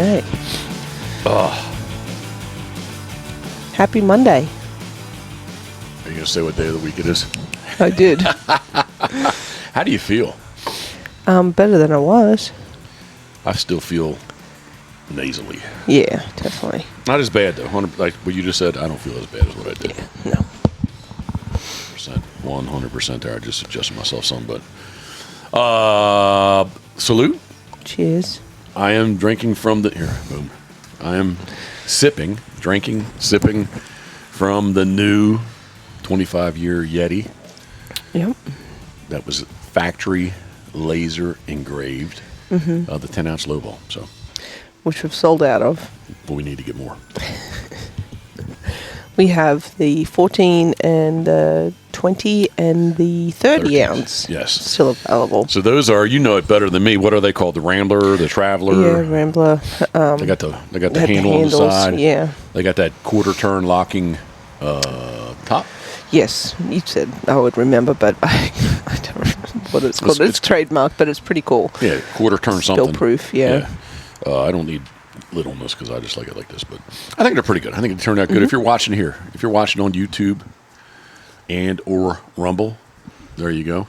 Hey. Oh, Happy Monday. are you going to say what day of the week it is? I did. How do you feel? Better than I was. I still feel nasally. Yeah, definitely. Not as bad, though. Like what you just said, I don't feel as bad as what I did. Yeah, no. 100% there. I just adjusted myself some, but salute. Cheers. I am drinking from the here. Boom. I am sipping from the new 25-year Yeti. Yep. That was factory laser engraved. The 10-ounce lowball. So, Which we've sold out of. but we need to get more. We have the 14 and the 20 and the 30 ounce. Yes. Still available. So those are, you know it better than me. What are they called? The Rambler, the Traveler. Yeah, Rambler. They got the handle on the side. Yeah. They got that quarter turn locking top. Yes, you said I would remember, but I don't remember what it's called. It's trademarked, but it's pretty cool. Yeah, quarter turn something. Spill proof, yeah. I don't need lid on this because I just like it like this, but I think they're pretty good. I think it turned out good. If you're watching here, if you're watching on YouTube and or Rumble, there you go.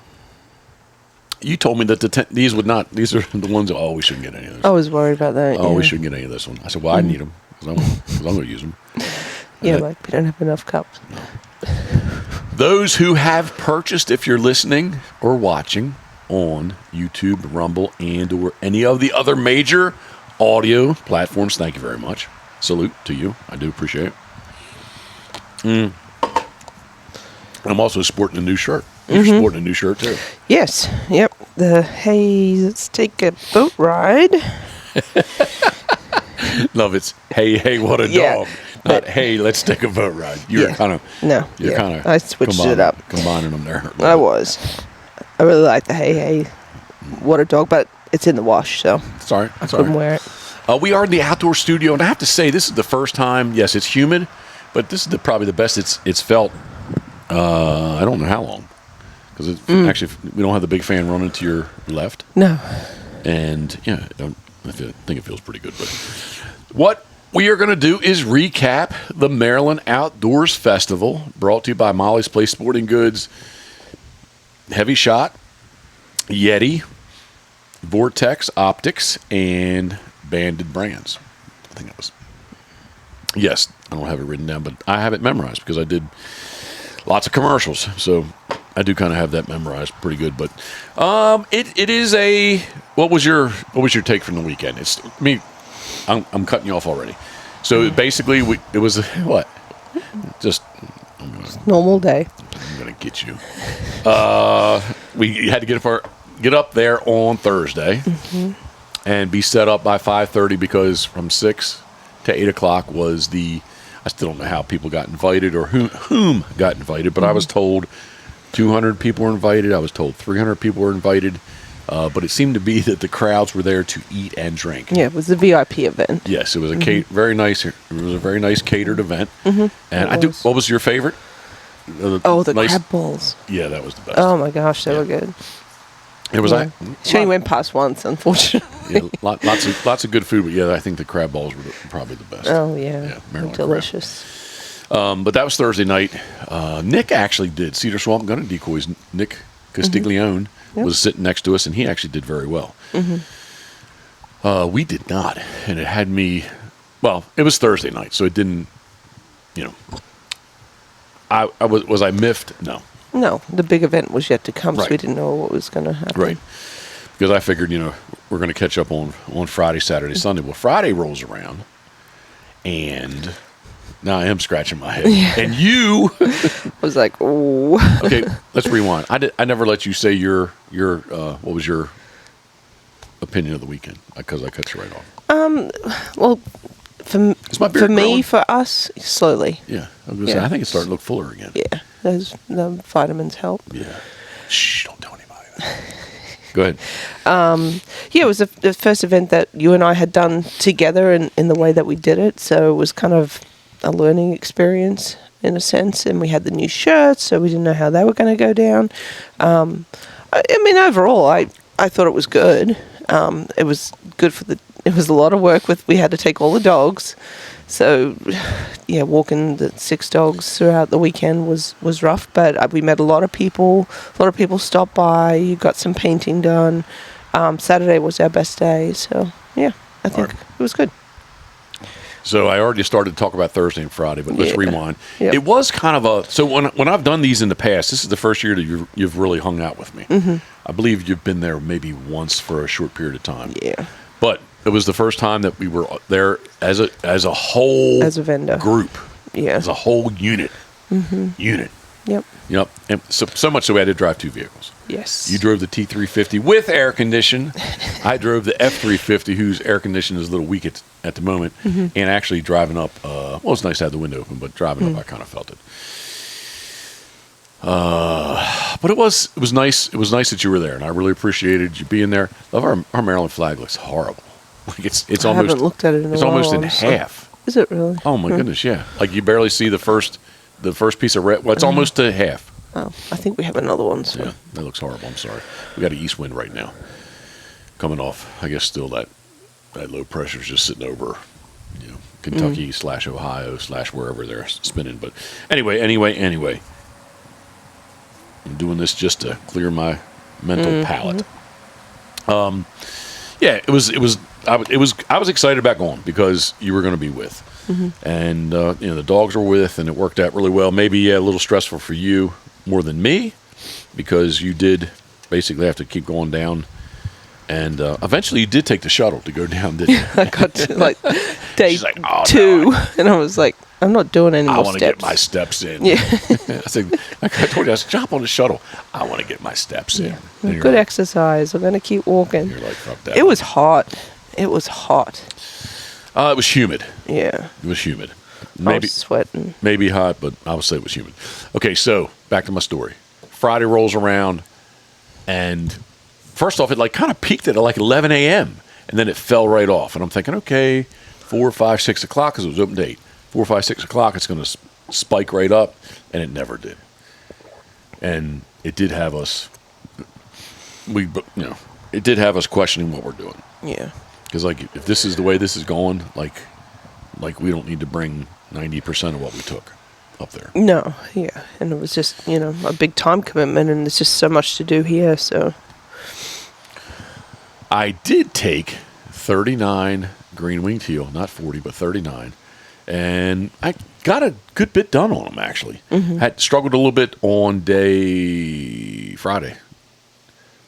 You told me that these are the ones that, we shouldn't get any of this. I was worried about that. We shouldn't get any of this one. I said, well, I need them because I'm going to use them. Yeah, like we don't have enough cups. No. Those who have purchased, if you're listening or watching on YouTube, Rumble, and or any of the other major audio platforms, thank you very much. Salute to you. I do appreciate it. I'm also sporting a new shirt. You're sporting a new shirt, too. Yes. Yep. Hey, let's take a boat ride. Love it's, hey, what a dog. Not, hey, let's take a boat ride. You're kind of... No. You're kind of... I switched it up. Combining them there. I was. I really like the hey, what a dog, but it's in the wash, so... Sorry. I couldn't wear it. We are in the outdoor studio, and I have to say, this is the first time... Yes, it's humid, but this is probably the best it's felt... I don't know how long. Because actually, we don't have the big fan running to your left. No. And, yeah, I think it feels pretty good. But what we are going to do is recap the Maryland Outdoors Festival, brought to you by Molly's Place Sporting Goods, Heavy Shot, Yeti, Vortex Optics, and Banded Brands. I think that was... Yes, I don't have it written down, but I have it memorized because I did lots of commercials. So I do kind of have that memorized pretty good. But it is a... What was your take from the weekend? I'm cutting you off already. So basically, it was what? Just normal day. I'm gonna get you. We had to get up there on Thursday and be set up by 5:30 because from 6 to 8 o'clock was the. I still don't know how people got invited or whom got invited, but I was told 200 people were invited. I was told 300 people were invited. But it seemed to be that the crowds were there to eat and drink. Yeah, it was a VIP event. Yes, it was a very nice. It was a very nice catered event. And what was your favorite? The crab balls. Yeah, that was the best. Oh my gosh, they were good. It was. Yeah. She only went past once, unfortunately. Yeah, lots of good food, but yeah, I think the crab balls were probably the best. Oh yeah, Maryland delicious. But that was Thursday night. Nick actually did Cedar Swamp Gun and Decoys. Nick Castiglione. Was sitting next to us, and he actually did very well. We did not, and it had me. Well, it was Thursday night, so it didn't. I was I miffed? No. No, the big event was yet to come, Right. so we didn't know what was going to happen. Right. Because I figured, we're going to catch up on Friday, Saturday, Sunday. Well, Friday rolls around, and now I am scratching my head. Yeah. And you I was like, oh. Okay, let's rewind. I never let you say your what was your opinion of the weekend because I cut you right off. Well, for me, for us, slowly. Yeah, I was gonna say, I think it's starting to look fuller again. Yeah, the vitamins help. Yeah. Shh, don't tell anybody. Go ahead. It was the first event that you and I had done together in the way that we did it, so it was kind of a learning experience in a sense, and we had the new shirts, so we didn't know how they were going to go down. I mean, overall, I thought it was good. It was good for it was a lot of work we had to take all the dogs. So, yeah, walking the 6 dogs throughout the weekend was rough, but we met a lot of people. A lot of people stopped by. You got some painting done. Saturday was our best day. So, yeah, I think it was good. So I already started to talk about Thursday and Friday, but let's rewind. Yep. It was kind of so when I've done these in the past, this is the first year that you've really hung out with me. Mm-hmm. I believe you've been there maybe once for a short period of time. Yeah. But it was the first time that we were there as a whole as a vendor group. Yeah. As a whole unit. Mm-hmm. Unit. Yep. Yep. And so much so we had to drive 2 vehicles. Yes. You drove the T350 with air condition. I drove the F350, whose air condition is a little weak at the moment. Mm-hmm. And actually driving up, well, it's nice to have the window open, but driving up, I kind of felt it. But it was nice. It was nice that you were there, and I really appreciated you being there. Love our Maryland flag looks horrible. Like it's I almost. haven't looked at it in a while. It's almost in half. Is it really? Oh my goodness, yeah. Like you barely see the first piece of red. Well, it's almost to half. Oh, I think we have another one. So. Yeah, that looks horrible. I'm sorry. We got an east wind right now, coming off. I guess still that low pressure is just sitting over, Kentucky / Ohio / wherever they're spinning. But anyway. I'm doing this just to clear my mental palate. Yeah, it was. I was excited about going because you were going to be with, and the dogs were with, and it worked out really well. Maybe a little stressful for you more than me because you did basically have to keep going down, and eventually you did take the shuttle to go down, didn't you? I got to day like, oh, 2, no. And I was like, I'm not doing any more steps. I want to get my steps in. Yeah. I told you, I said, jump on the shuttle. I want to get my steps in. Yeah. Good exercise. I'm going to keep walking. You're like, fuck that. It was hot. It was hot. It was humid. Yeah. It was humid. I was sweating. Maybe hot, but I would say it was humid. Okay, so back to my story. Friday rolls around, and first off, it kind of peaked at 11 a.m., and then it fell right off. And I'm thinking, okay, 4, 5, 6 o'clock, because it was open to 8. 4, 5, 6 o'clock, it's going to spike right up, and it never did. And it did have us, it did have us questioning what we're doing. Yeah. Because if this is the way this is going, like we don't need to bring 90% of what we took up there. No, yeah, and it was just a big time commitment, and there's just so much to do here. So I did take 39 green wing teal, not 40, but 39. And I got a good bit done on them, actually. Mm-hmm. Had struggled a little bit on Friday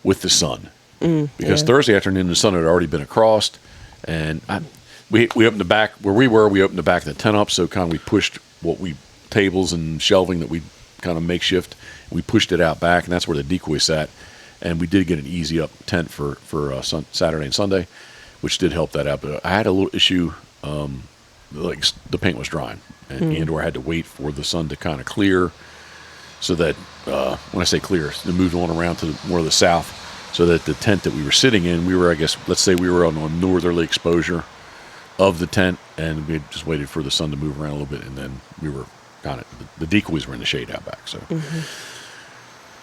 with the sun. Because Thursday afternoon, the sun had already been across. And we opened the back, where we opened the back of the tent up. So kind of we pushed tables and shelving that we kind of makeshift. We pushed it out back, and that's where the decoy sat. And we did get an easy up tent for Saturday and Sunday, which did help that out. But I had a little issue. The paint was drying, and or I had to wait for the sun to kind of clear, so that when I say clear, it moved on around to more of the south, so that the tent that we were sitting in, let's say we were on northerly exposure of the tent, and we had just waited for the sun to move around a little bit, and then we were kind of the decoys were in the shade out back. So,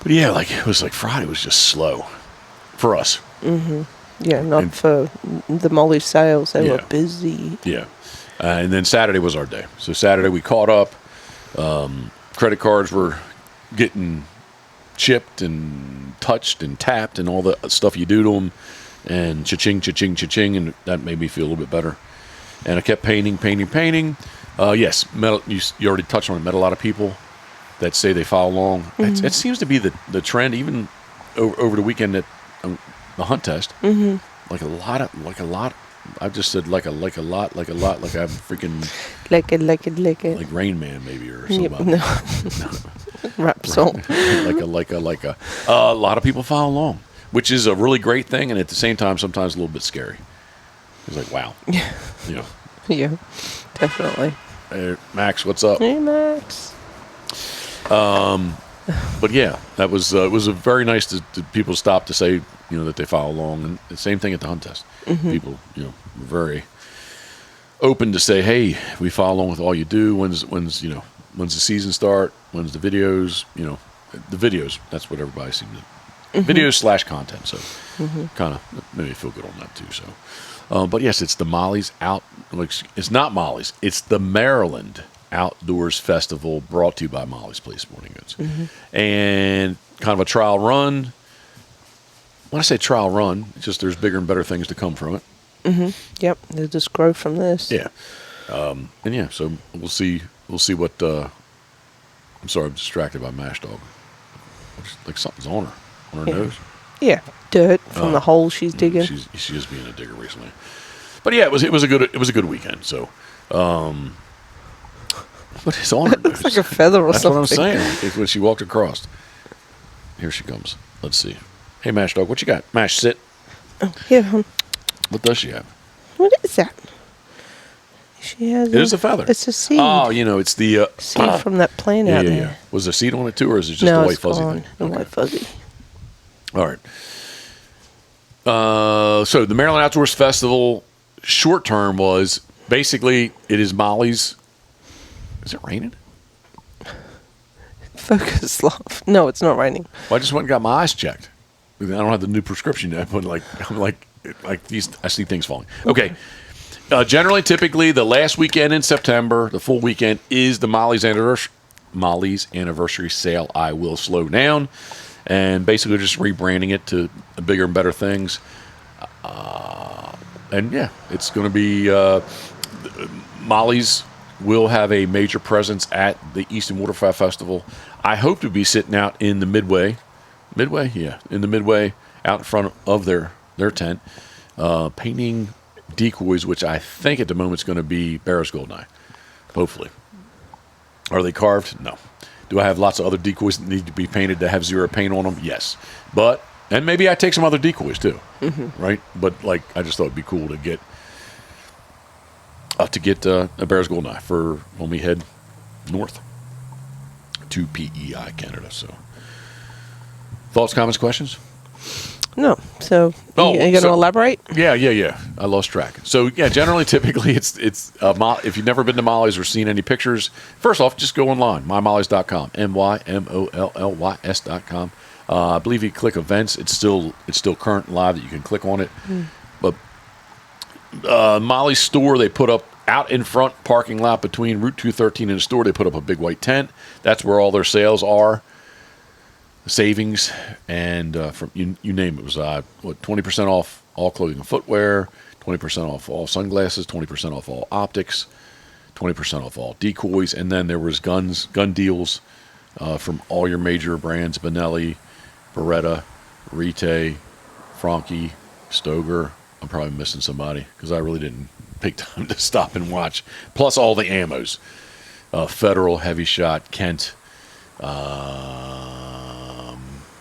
but yeah, it was like Friday was just slow for us. Yeah, not for the Molly sales. They were busy. Yeah. And then Saturday was our day. So Saturday we caught up. Credit cards were getting chipped and touched and tapped and all the stuff you do to them. And cha-ching, cha-ching, cha-ching. And that made me feel a little bit better. And I kept painting. Yes, you already touched on it. Met a lot of people that say they follow along. It seems to be the trend even over the weekend at the hunt test. Like a lot. I just said like a lot, like I'm freaking like it. Like Rain Man maybe or something. No. Rap song. like a lot of people follow along, which is a really great thing, and at the same time sometimes a little bit scary. It's like, wow. Yeah. Yeah, definitely. Hey, Max, what's up? Hey, Max. But yeah, that was it was a very nice to people stop to say that they follow along, and the same thing at the hunt test. People very open to say, hey, we follow along with all you do. When's the season start? When's the videos? The videos. That's what everybody seems to. Videos / content. So kind of maybe feel good on that too. So, but yes, it's the Molly's it's not Molly's. It's the Maryland Outdoors Festival, brought to you by Molly's Place Sporting Goods, and kind of a trial run. When I say trial run, it's just there's bigger and better things to come from it. Yep, they'll just grow from this. Yeah, and yeah, so we'll see what. I'm sorry, I'm distracted by Mash Dog. Looks like something's on her nose. Yeah, dirt from the hole she's digging. She is being a digger recently, but yeah, it was a good weekend. So, what is on her nose? Looks like a feather or something. That's what I'm saying. It's when she walked across. Here she comes. Let's see. Hey, Mash Dog, what you got? Mash, sit. Oh, here, hon. What does she have? What is that? She has. It is a feather. It's a seed. Oh, it's the seed from that plant out there. Yeah. Was there seed on it too, or is it just no, a white it's fuzzy gone. thing? A white fuzzy. All right. So the Maryland Outdoors Festival short term was basically it is Molly's. Is it raining? Focus, love. No, it's not raining. Well, I just went and got my eyes checked. I don't have the new prescription yet, but I'm like these. I see things falling. Okay. Generally, typically, the last weekend in September, the full weekend, is the Molly's anniversary sale. I will slow down, and basically just rebranding it to bigger and better things. And yeah, it's going to be Molly's will have a major presence at the Easton Waterfowl Festival. I hope to be sitting out in the Midway, in the Midway, out in front of their tent, painting decoys, which I think at the moment is going to be Barrett's Goldeneye. Hopefully. Are they carved? No. Do I have lots of other decoys that need to be painted that have zero paint on them? Yes. And maybe I take some other decoys too, right? But I just thought it'd be cool to get a Barrett's Goldeneye for when we head north to PEI, Canada. So, thoughts, comments, questions? No. So, you going to elaborate? Yeah. I lost track. So, yeah, generally, typically, it's if you've never been to Molly's or seen any pictures, first off, just go online, mymollys.com, mymollys.com. I believe you click events. It's still current and live that you can click on it. But Molly's store, they put up out in front parking lot between Route 213 and the store, they put up a big white tent. That's where all their sales are. Savings and from you name it, was 20% off all clothing and footwear, 20% off all sunglasses, 20% off all optics, 20% off all decoys, and then there was gun deals from all your major brands: Benelli, Beretta, Rite, Franke, Stoeger. I'm probably missing somebody because I really didn't take time to stop and watch. Plus all the ammos: Federal, Heavy Shot, Kent.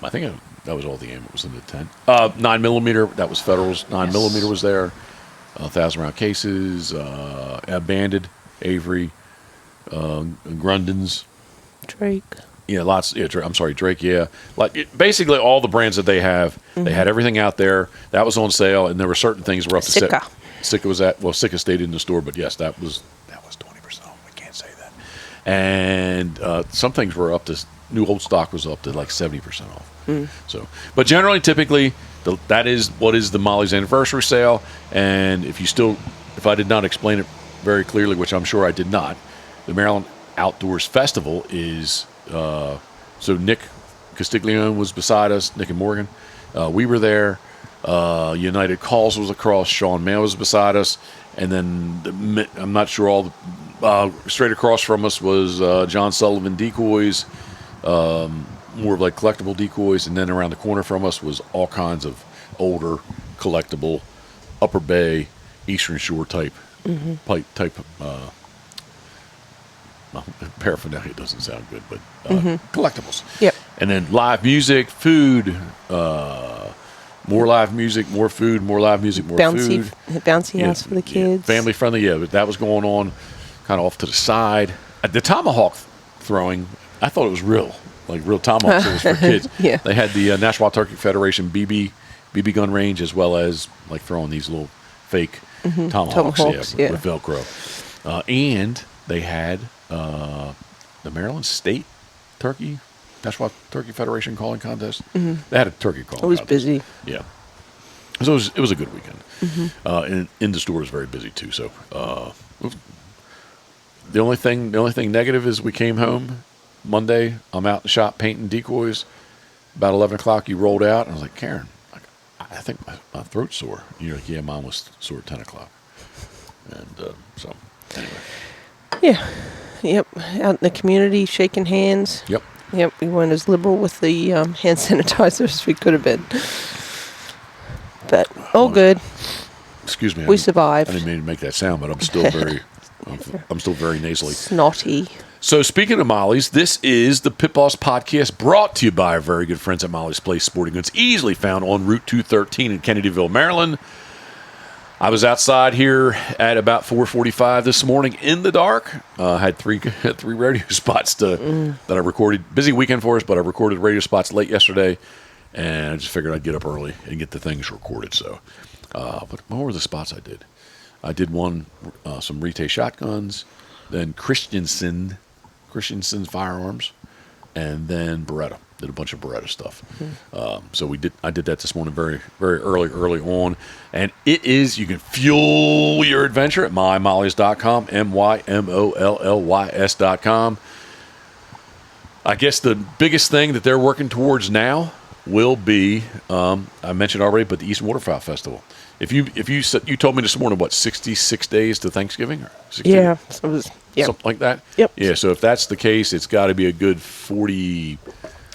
I think that was all the ammo was in the tent. 9mm, that was Federal's. 9mm was there. 1,000-round cases. Banded, Avery, Grundens. Drake. Yeah, lots. Yeah, I'm sorry, Drake. Yeah, basically all the brands that they have. They had everything out there. That was on sale, and there were certain things were up to Sika. Sika was Sika stayed in the store, but yes, that was 20% off. I can't say that. And some things were up to new old stock was up to 70% off. So, but generally, typically, that is what is the Molly's anniversary sale. And if I did not explain it very clearly, which I'm sure I did not, the Maryland Outdoors Festival is. So Nick Castiglione was beside us, Nick and Morgan. We were there. United Calls was across. Sean Mail was beside us. And then I'm not sure straight across from us was John Sullivan Decoys, more of collectible decoys. And then around the corner from us was all kinds of older collectible Upper Bay, Eastern Shore type paraphernalia doesn't sound good, but collectibles. Yep. And then live music, food, more live music, more food, more live music, more food. Bouncy house for the kids. Family friendly, but that was going on kind of off to the side. The tomahawk throwing, I thought it was real tomahawks. It was for kids. Yeah. They had the National Wild Turkey Federation BB gun range, as well as throwing these little fake tomahawks with Velcro. And they had the Maryland State National Turkey Federation calling contest. They had a turkey calling contest. It was busy. Yeah. So it was a good weekend. And in the store was very busy too. So the only thing negative is we came home Monday. I'm out in the shop painting decoys. About 11 o'clock, you rolled out. And I was like, Karen, I think my throat's sore. You're like, yeah, mine was sore at 10 o'clock. And so anyway. Yeah. Yep. Out in the community, shaking hands. Yep. Yep. We weren't as liberal with the hand sanitizer as we could have been. But all good. Excuse me. We survived. I didn't mean to make that sound, but I'm still very nasally. Snotty. So speaking of Molly's, this is the Pitboss podcast brought to you by our very good friends at Molly's Place Sporting Goods, easily found on Route 213 in Kennedyville, Maryland. I was outside here at about 4:45 this morning in the dark. Had three radio spots that I recorded. Busy weekend for us, but I recorded radio spots late yesterday, and I just figured I'd get up early and get the things recorded. So, but what were the spots I did? I did one, some Rite shotguns, then Christensen's firearms, and then Beretta. Did a bunch of Beretta stuff. So I did that this morning very, very early on. And it is, you can fuel your adventure at mymollys.com, mymollys.com. I guess the biggest thing that they're working towards now will be, I mentioned already, but the Eastern Waterfowl Festival. If you told me this morning, 66 days to Thanksgiving? Or 60, yeah. So it was, something like that? Yep. Yeah, so if that's the case, it's got to be a good 40...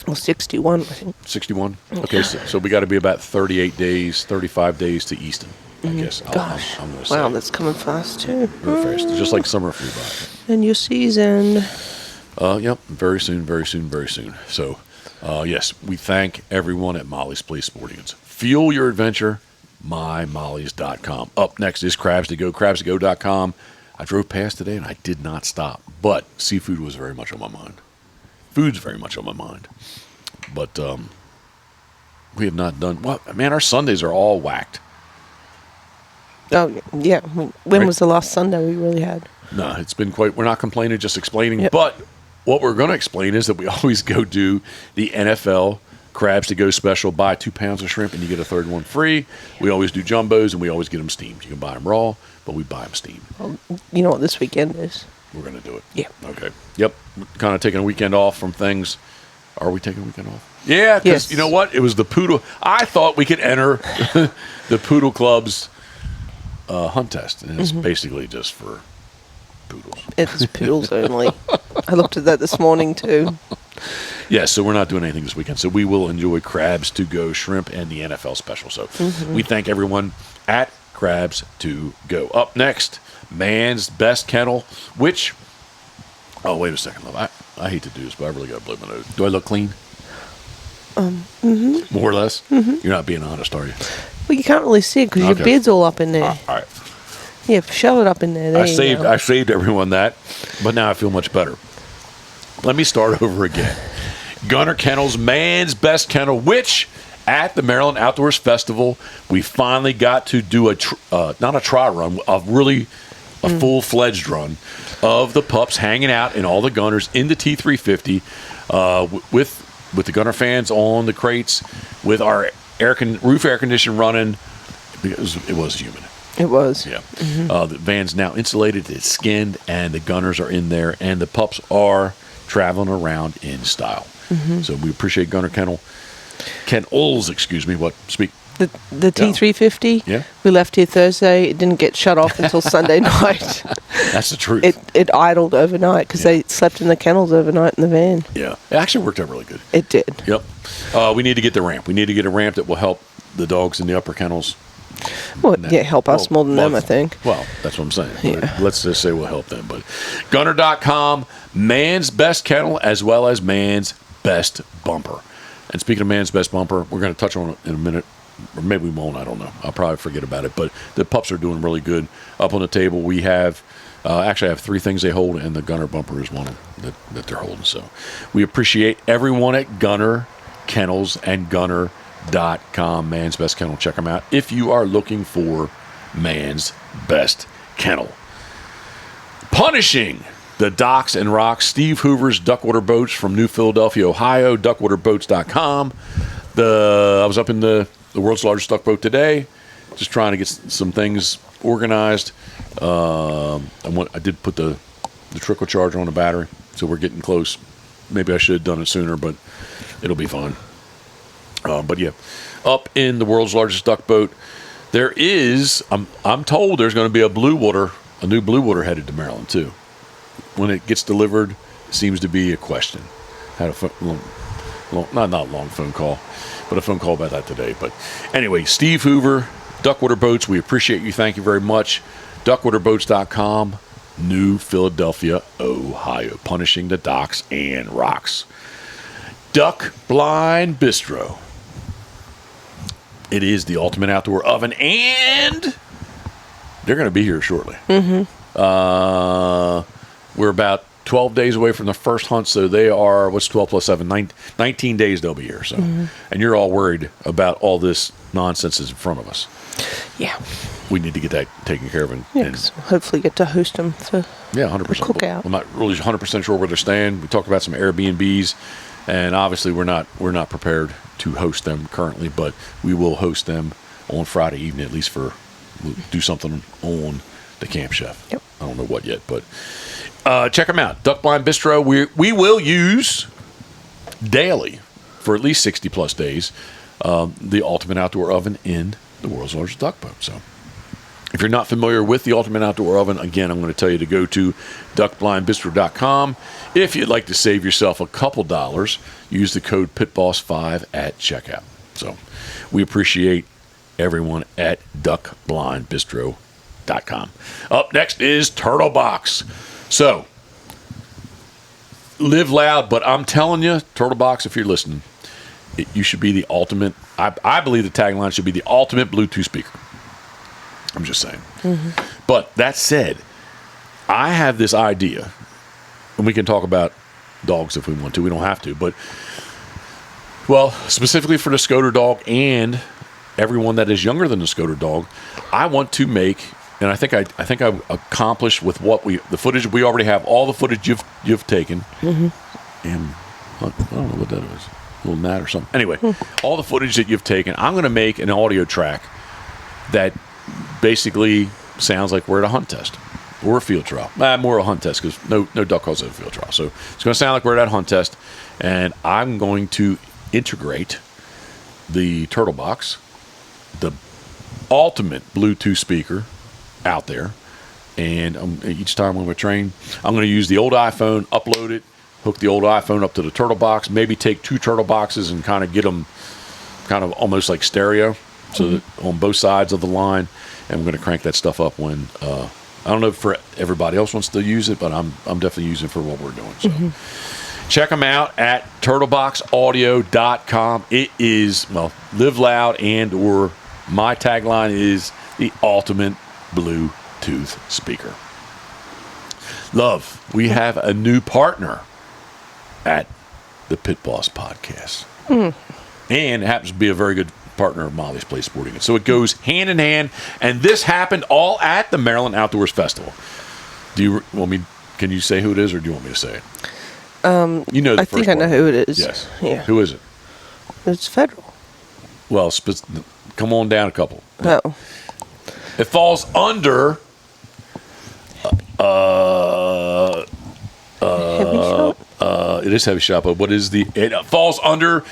Well, 61, I think. 61? Okay, so we got to be about 35 days to Easton, I guess. Gosh. I'm going to say. Wow, that's coming fast, too. Real fast. Just like summer flew by. And your season. Yep, very soon. So, yes, we thank everyone at Molly's Place Sporting Goods. Fuel your adventure, mymollys.com. Up next is Crabs to Go, crabstogo.com. I drove past today and I did not stop, but seafood was very much on my mind. Food's very much on my mind. But we have not done... Well, man, our Sundays are all whacked. Oh, yeah. When was the last Sunday we really had? No, it's been quite... We're not complaining, just explaining. Yep. But what we're going to explain is that we always go do the NFL Crabs to Go special. Buy 2 pounds of shrimp and you get a third one free. We always do jumbos and we always get them steamed. You can buy them raw, but we buy them steamed. Well, you know what this weekend is? We're going to do it. Yeah. Okay. Yep. Kind of taking a weekend off from things. Are we taking a weekend off? Yeah, because yes. You know what? It was the Poodle. I thought we could enter the Poodle Club's hunt test, and it's basically just for poodles. It's poodles only. I looked at that this morning, too. Yeah, so we're not doing anything this weekend. So we will enjoy Crabs to Go shrimp and the NFL special. So we thank everyone at Crabs to Go. Up next, Man's Best Kennel, which... Oh, wait a second, love. I hate to do this, but I really got to blow my nose. Do I look clean? More or less? You're not being honest, are you? Well, you can't really see it because your beard's all up in there. All right. Yeah, shove it up in there. I saved everyone that, but now I feel much better. Let me start over again. Gunner Kennel's Man's Best Kennel, which at the Maryland Outdoors Festival, we finally got to do not a trial run, a full-fledged run of the pups hanging out and all the gunners in the T350 with the gunner fans on the crates, with our roof air conditioning running, because it was humid. It was. Yeah. The van's now insulated, it's skinned, and the gunners are in there, and the pups are traveling around in style. So we appreciate Gunner Kennels, speak. The T350? Yeah. We left here Thursday. It didn't get shut off until Sunday night. That's the truth. It idled overnight because they slept in the kennels overnight in the van. Yeah. It actually worked out really good. It did. Yep. We need to get the ramp. We need to get a ramp that will help the dogs in the upper kennels. Well, help us more than them, I think. Well, that's what I'm saying. Yeah. Let's just say we'll help them. But Gunner.com, Man's Best Kennel, as well as Man's Best Bumper. And speaking of Man's Best Bumper, we're going to touch on it in a minute. Or maybe we won't, I don't know. I'll probably forget about it. But the pups are doing really good. Up on the table, we have, actually I have 3 things they hold, and the Gunner bumper is one that they're holding. So we appreciate everyone at Gunner Kennels and Gunner.com, Man's Best Kennel. Check them out if you are looking for Man's Best Kennel. Punishing the docks and rocks, Steve Hoover's Duckwater Boats from New Philadelphia, Ohio, duckwaterboats.com. I was up in the world's largest duck boat today. just trying to get some things organized. I did put the trickle charger on the battery, so we're getting close. Maybe I should have done it sooner, but it'll be fine. But yeah, up in the world's largest duck boat, there is. I'm told there's going to be a new blue water headed to Maryland too. When it gets delivered, it seems to be a question. Had a not a long phone call, but a phone call about that today. But anyway, Steve Hoover, Duckwater Boats, we appreciate you. Thank you very much. Duckwaterboats.com, New Philadelphia, Ohio, punishing the docks and rocks. Duck Blind Bistro. It is the ultimate outdoor oven, and they're going to be here shortly. We're about 12 days away from the first hunt, so they are, what's 12 plus 7? 19 days they'll be here. So, and you're all worried about all this nonsense that's in front of us. Yeah. We need to get that taken care of. And hopefully get to host them for 100%. cookout. I'm not really 100% sure where they're staying. We talked about some Airbnbs, and obviously we're not prepared to host them currently, but we will host them on Friday evening, at least we'll do something on the Camp Chef. Yep. I don't know what yet, but check them out. Duck Blind Bistro. We will use daily for at least 60 plus days the ultimate outdoor oven in the world's largest duck boat. So if you're not familiar with the ultimate outdoor oven, again, I'm going to tell you to go to duckblindbistro.com. If you'd like to save yourself a couple dollars, use the code pitboss5 at checkout. So we appreciate everyone at duckblindbistro.com. Up next is Turtle Box. So live loud, but I'm telling you, Turtle Box, if you're listening, you should be the ultimate. I believe the tagline should be the ultimate Bluetooth speaker. I'm just saying. But that said, I have this idea, and we can talk about dogs if we want to. We don't have to, but specifically for the Scoter dog and everyone that is younger than the Scoter dog, I want to make, and I think I've accomplished with the footage we already have, all the footage you've taken, and I don't know what that is, a little gnat or something. Anyway, all the footage that you've taken, I'm going to make an audio track that basically sounds like we're at a hunt test or a field trial. More a hunt test because no duck calls at a field trial. So it's going to sound like we're at a hunt test, and I'm going to integrate the Turtle Box, the ultimate Bluetooth speaker out there, and each time when we train, I'm going to use the old iPhone, upload it, hook the old iPhone up to the Turtle Box, maybe take two Turtle Boxes and kind of get them kind of almost like stereo, so that on both sides of the line, and we're going to crank that stuff up when I don't know if for everybody else wants to use it, but I'm definitely using it for what we're doing. So check them out at turtleboxaudio.com. It is, live loud, and or my tagline is the ultimate Bluetooth speaker. Love, we have a new partner at the Pit Boss podcast. And it happens to be a very good partner of Molly's Place Sporting Goods. So it goes hand in hand, and this happened all at the Maryland Outdoors Festival. Do you want me? Can you say who it is, or do you want me to say it? You know, I think I know who it is. Yes. Yeah. Who is it? It's federal. Well, come on down a couple. Oh. It falls under. Heavy Shot? It is Heavy Shot, but it falls under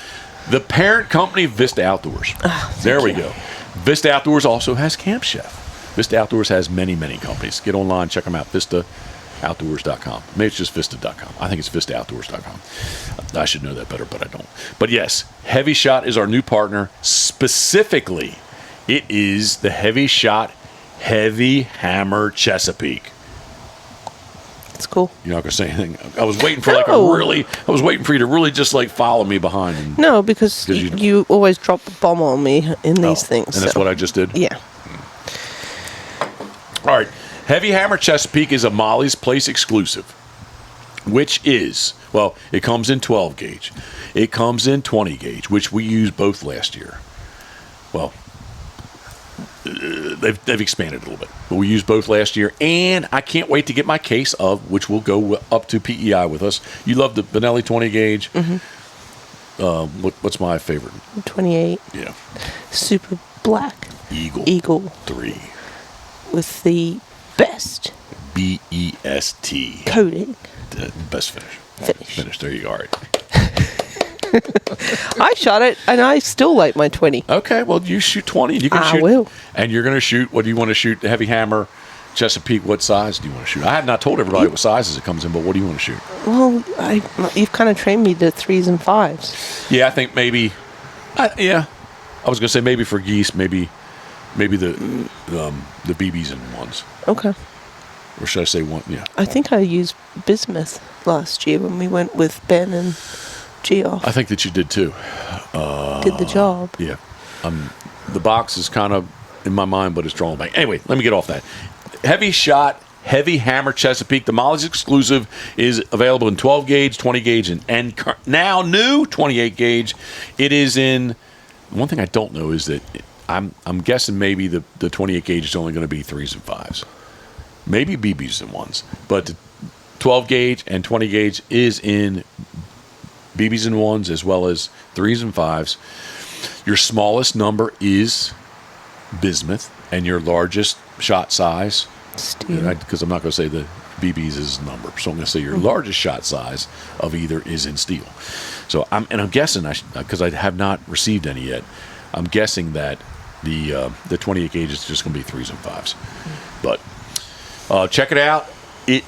the parent company, Vista Outdoors. There we go. Vista Outdoors also has Camp Chef. Vista Outdoors has many, many companies. Get online, check them out, vistaoutdoors.com. Maybe it's just vista.com. I think it's vistaoutdoors.com. I should know that better, but I don't. But yes, Heavy Shot is our new partner. Specifically, it is the Heavy Shot Heavy Hammer Chesapeake. It's cool. You're not gonna say anything. I was waiting for I was waiting for you to really just like follow me behind. No, because you always drop the bomb on me in these things. And that's what I just did? Yeah. All right. Heavy Hammer Chesapeake is a Molly's Place exclusive, which is, it comes in 12 gauge. It comes in 20 gauge, which we used both last year. They've expanded a little bit, but we used both last year, and I can't wait to get my case of, which will go up to PEI with us. You love the Benelli 20 gauge. What's my favorite? 28. Yeah. Super black Eagle 3 with the best BEST coating. The best finish. There you go. All right. I shot it, and I still like my 20. Okay, well, you shoot 20. You can I shoot. will. And you're going to shoot, what do you want to shoot? Heavy hammer, Chesapeake, what size do you want to shoot? I have not told everybody what sizes it comes in, but what do you want to shoot? Well, you've kind of trained me to 3s and 5s. Yeah, I think maybe, I was going to say maybe for geese, maybe the BBs and ones. Okay. Or should I say one? Yeah. I think I used bismuth last year when we went with Ben and Geoff. I think that you did too. Did the job. Yeah. The box is kind of in my mind, but it's drawn back. Anyway, let me get off that. Heavy shot, heavy hammer Chesapeake. The Molly's exclusive is available in 12 gauge, 20 gauge, and now new 28 gauge. It is in. One thing I don't know is that I'm guessing maybe the 28 gauge is only going to be 3s and 5s. Maybe BBs and 1s. But the 12 gauge and 20 gauge is in BBs and 1s as well as 3s and 5s. Your smallest number is bismuth, and your largest shot size, because I'm not going to say the BBs is number, so I'm going to say your largest shot size of either is in steel. So I'm guessing, because I have not received any yet, I'm guessing that the 28 gauge is just going to be 3s and 5s. But check it out. We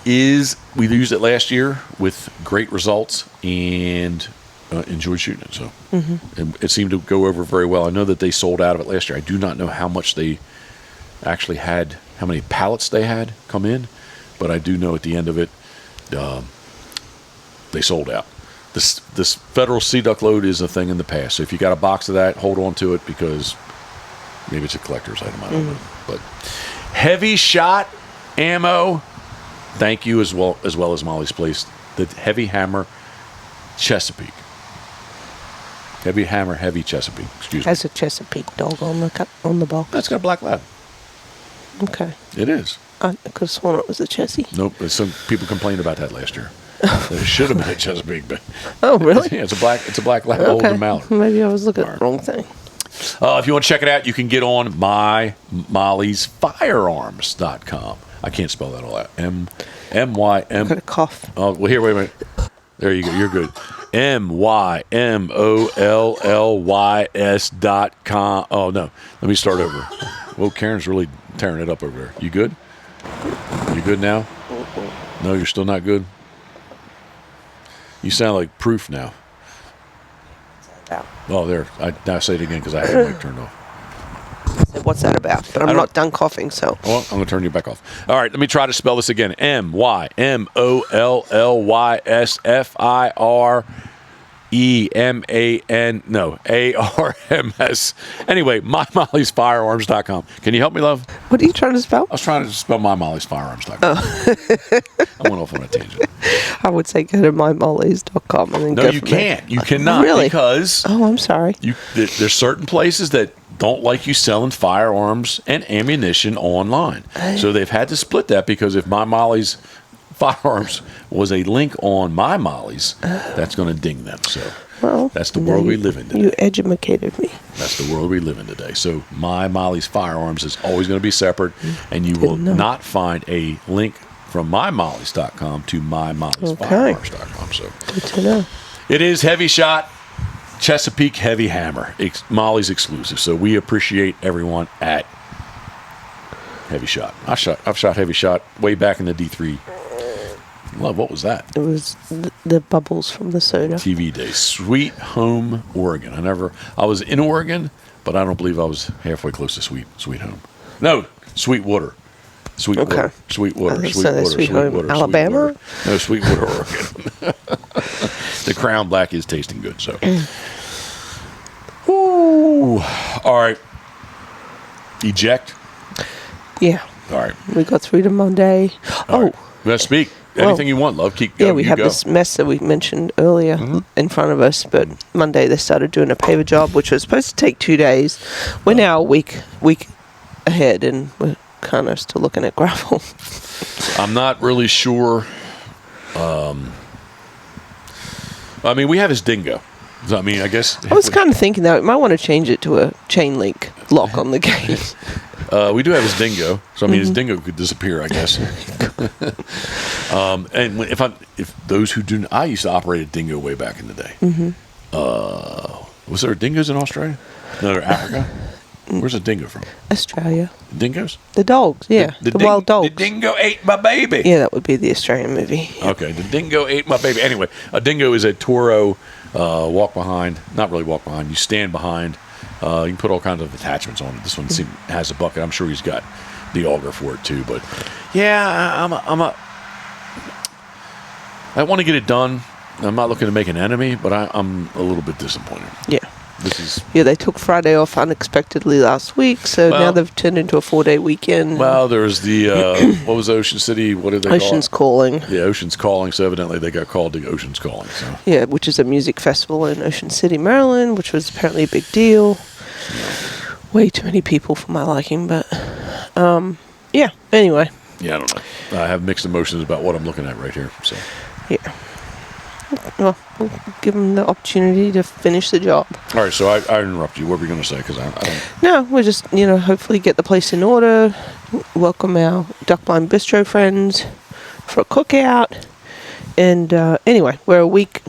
used it last year with great results and enjoyed shooting it. So and it seemed to go over very well. I know that they sold out of it last year. I do not know how much they actually had, how many pallets they had come in, but I do know at the end of it, they sold out. This federal sea duck load is a thing in the past. So if you got a box of that, hold on to it because maybe it's a collector's item. I don't know. But heavy shot ammo. Thank you as well as Molly's Place. The Heavy Hammer Chesapeake. Heavy Hammer, Heavy Chesapeake. Excuse me. Has a Chesapeake dog on the box. That's got a black lab. Okay. It is. I could have sworn it was a Chessie. Nope. Some people complained about that last year. It should have been a Chesapeake, but oh really? Yeah, it's a black lab older mallard. Maybe I was looking at the wrong thing. If you want to check it out, you can get on MyMollysFirearms.com. I can't spell that all out. M-Y-M. I've got a cough. Oh, well, here, wait a minute. There you go. You're good. MyMollys.com. Oh, no. Let me start over. Well, Karen's really tearing it up over there. You good? You good now? No, you're still not good? You sound like proof now. Oh, there. Now say it again because I had the mic turned off. What's that about? But I'm not done coughing, so. Well, I'm going to turn you back off. All right, let me try to spell this again. MyMollysFirearms. Anyway, MyMollysFirearms.com. Can you help me, love? What are you trying to spell? I was trying to spell MyMollysFirearms.com. Oh. I went off on a tangent. I would say go to mymollys.com and then go. No, you can't. You cannot. Really? Because oh, I'm sorry. There's certain places that don't like you selling firearms and ammunition online. So they've had to split that because if My Molly's Firearms was a link on My Molly's, that's going to ding them. So that's the world we live in today. You educated me. That's the world we live in today. So My Molly's Firearms is always going to be separate, and you will not find a link from mymollys.com to mymollysfirearms.com. So good to know. It is heavy shot. Chesapeake Heavy Hammer, Molly's exclusive. So we appreciate everyone at Heavy Shot. I've shot Heavy Shot way back in the D3. Love, what was that? It was the bubbles from the soda. TV days. Sweet Home, Oregon. I was in Oregon, but I don't believe I was halfway close to Sweet Home. No, Sweetwater. Sweetwater. Sweetwater. Alabama? No, Sweetwater, Oregon. The Crown Black is tasting good. So, ooh, all right. Eject. Yeah. All right. We got through to Monday. Right. Let's speak. Anything you want, love. Keep going. Yeah, we have this mess that we mentioned earlier in front of us, but Monday they started doing a paver job, which was supposed to take 2 days. We're now a week ahead, and we're kind of still looking at gravel. I'm not really sure. We have his dingo. I mean, I guess. I was kind of thinking that we might want to change it to a chain link. lock on the gate. We do have his dingo, so I mean his dingo could disappear, I guess. And if those who do, I used to operate a dingo way back in the day. Was there dingoes in Australia? No, they're Africa. Where's a dingo from? Australia. Dingoes? The dogs, yeah. The wild dogs. The dingo ate my baby. Yeah, that would be the Australian movie. Yeah. Okay, the dingo ate my baby. Anyway, a dingo is a Toro walk behind. Not really walk behind. You stand behind. You can put all kinds of attachments on it. This one has a bucket. I'm sure he's got the auger for it too. But yeah, I want to get it done. I'm not looking to make an enemy, but I'm a little bit disappointed. Yeah. Yeah, they took Friday off unexpectedly last week, so now they've turned into a 4-day weekend. Well, there was the, what was Ocean City? What did they call it? Ocean's Calling. Yeah, Ocean's Calling, so evidently they got called the Ocean's Calling. So. Yeah, which is a music festival in Ocean City, Maryland, which was apparently a big deal. Way too many people for my liking, but, yeah, anyway. Yeah, I don't know. I have mixed emotions about what I'm looking at right here, so. Yeah. Well, we'll give them the opportunity to finish the job. All right, so I interrupt you. What were you going to say? Because I don't. No, we'll just, hopefully get the place in order, welcome our Duckblind Bistro friends for a cookout. And anyway, we're a week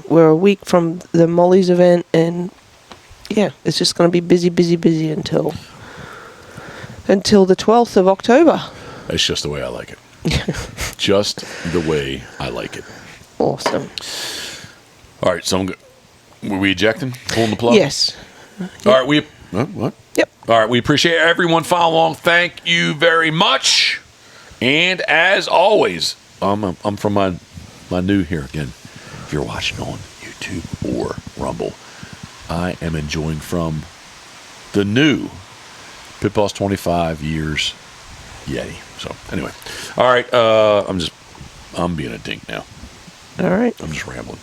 from the Molly's event, and yeah, it's just going to be busy until the 12th of October. It's just the way I like it. Just the way I like it. Awesome. All right, so were we ejecting? Pulling the plug? Yes. All right, what? Yep. All right, we appreciate everyone following along. Thank you very much. And as always, I'm from my new here again. If you're watching on YouTube or Rumble, I am enjoying from the new Pitboss 25 years Yeti. So anyway, all right. I'm being a dink now. All right. I'm just rambling.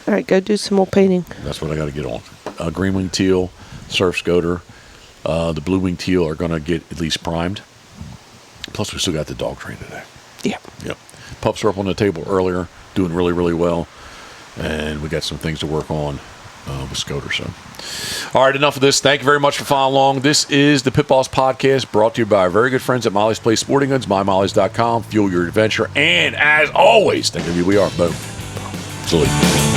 All right, go do some more painting. That's what I got to get on. Green wing teal, surf scoter, the blue wing teal are going to get at least primed. Plus, we still got the dog train today. Yeah. Yep. Pups were up on the table earlier, doing really, really well. And we got some things to work on with Scoter. So, all right, enough of this. Thank you very much for following along. This is the Pitboss Podcast, brought to you by our very good friends at Molly's Place Sporting Goods, mymollys.com. Fuel your adventure. And as always, think of you, we are both. Salute.